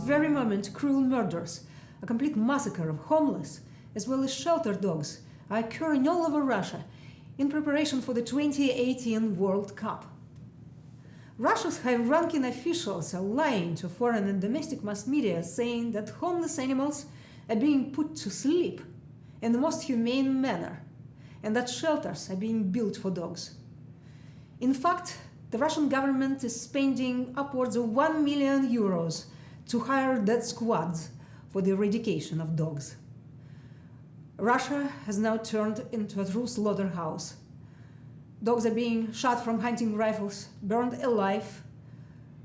Very moment, cruel murders, a complete massacre of homeless as well as shelter dogs are occurring all over Russia in preparation for the 2018 World Cup. Russia's high-ranking officials are lying to foreign and domestic mass media, saying that homeless animals are being put to sleep in the most humane manner and that shelters are being built for dogs. In fact, the Russian government is spending upwards of 1 million euros to hire death squads for the eradication of dogs. Russia has now turned into a true slaughterhouse. Dogs are being shot from hunting rifles, burned alive,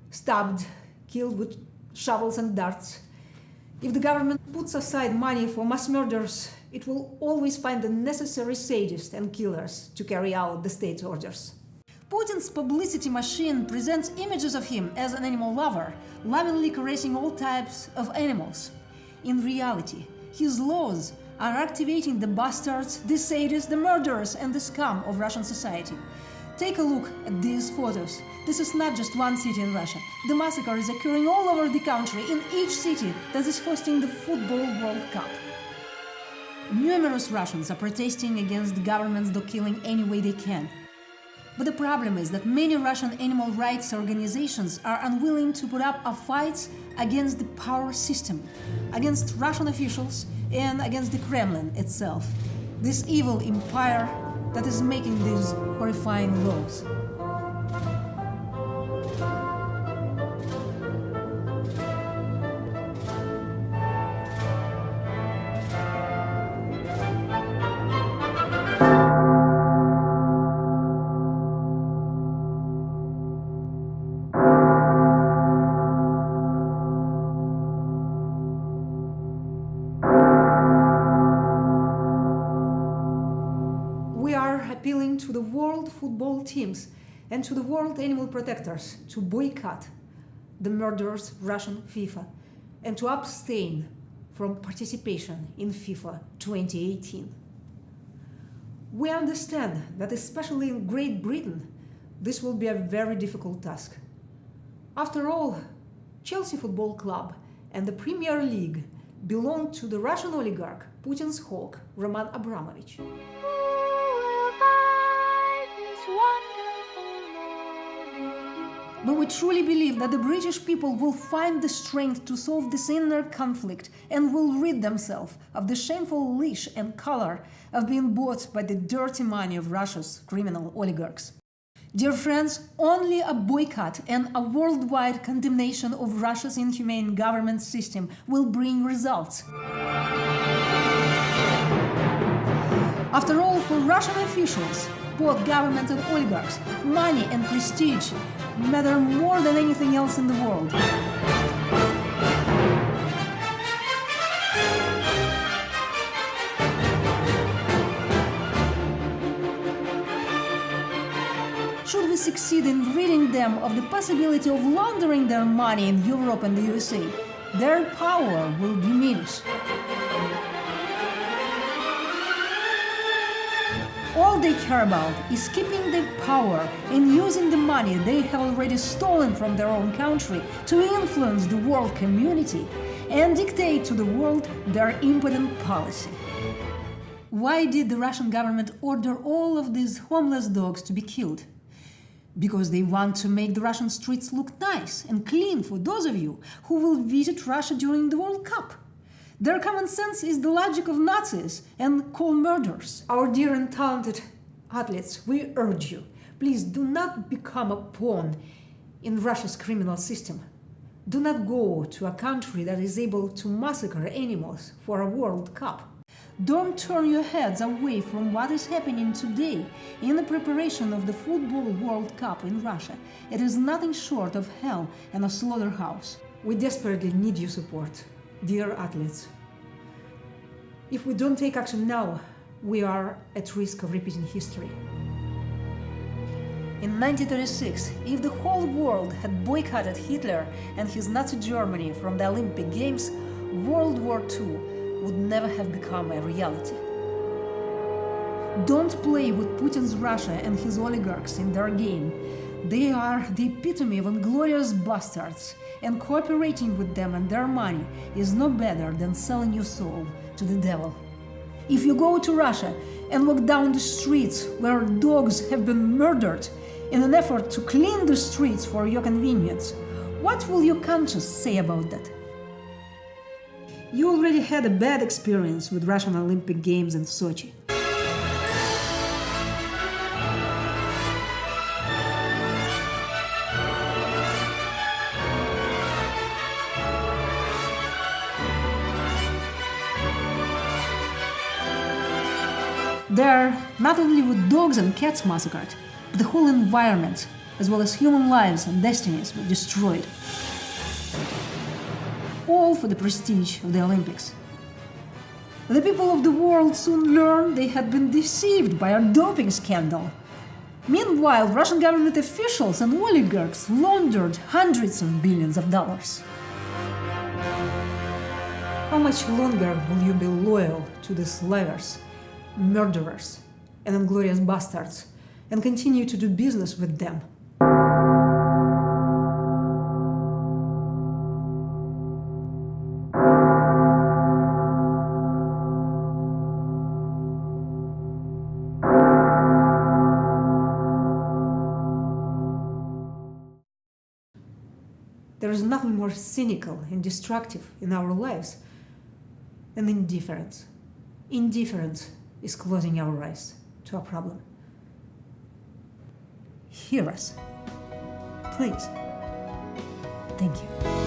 stabbed, killed with shovels and darts. If the government puts aside money for mass murders, it will always find the necessary sadists and killers to carry out the state's orders. Putin's publicity machine presents images of him as an animal lover, lovingly caressing all types of animals. In reality, his laws are activating the bastards, the sadists, the murderers, and the scum of Russian society. Take a look at these photos. This is not just one city in Russia. The massacre is occurring all over the country, in each city that is hosting the Football World Cup. Numerous Russians are protesting against the government's dog killing any way they can. But the problem is that many Russian animal rights organizations are unwilling to put up a fight against the power system, against Russian officials, and against the Kremlin itself, this evil empire that is making these horrifying laws. We are appealing to the world football teams and to the world animal protectors to boycott the murderous Russian FIFA and to abstain from participation in FIFA 2018. We understand that especially in Great Britain, this will be a very difficult task. After all, Chelsea Football Club and the Premier League belong to the Russian oligarch, Putin's hawk, Roman Abramovich. But we truly believe that the British people will find the strength to solve this inner conflict and will rid themselves of the shameful leash and collar of being bought by the dirty money of Russia's criminal oligarchs. Dear friends, only a boycott and a worldwide condemnation of Russia's inhumane government system will bring results. After all, for Russian officials, both government and oligarchs, money and prestige matter more than anything else in the world. Should we succeed in ridding them of the possibility of laundering their money in Europe and the USA, their power will diminish. All they care about is keeping their power and using the money they have already stolen from their own country to influence the world community and dictate to the world their impotent policy. Why did the Russian government order all of these homeless dogs to be killed? Because they want to make the Russian streets look nice and clean for those of you who will visit Russia during the World Cup. Their common sense is the logic of Nazis and cold murderers. Our dear and talented athletes, we urge you, please do not become a pawn in Russia's criminal system. Do not go to a country that is able to massacre animals for a World Cup. Don't turn your heads away from what is happening today in the preparation of the Football World Cup in Russia. It is nothing short of hell and a slaughterhouse. We desperately need your support, dear athletes. If we don't take action now, we are at risk of repeating history. In 1936, if the whole world had boycotted Hitler and his Nazi Germany from the Olympic Games, World War II would never have become a reality. Don't play with Putin's Russia and his oligarchs in their game. They are the epitome of inglorious bastards, and cooperating with them and their money is no better than selling your soul to the devil. If you go to Russia and walk down the streets where dogs have been murdered in an effort to clean the streets for your convenience, what will your conscience say about that? You already had a bad experience with Russian Olympic Games in Sochi. There, not only were dogs and cats massacred, but the whole environment, as well as human lives and destinies, were destroyed. All for the prestige of the Olympics. The people of the world soon learned they had been deceived by a doping scandal. Meanwhile, Russian government officials and oligarchs laundered hundreds of billions of dollars. How much longer will you be loyal to these liars, murderers, and inglorious bastards, and continue to do business with them? There is nothing more cynical and destructive in our lives than indifference. Indifference is closing our eyes to a problem. Hear us, please. Thank you.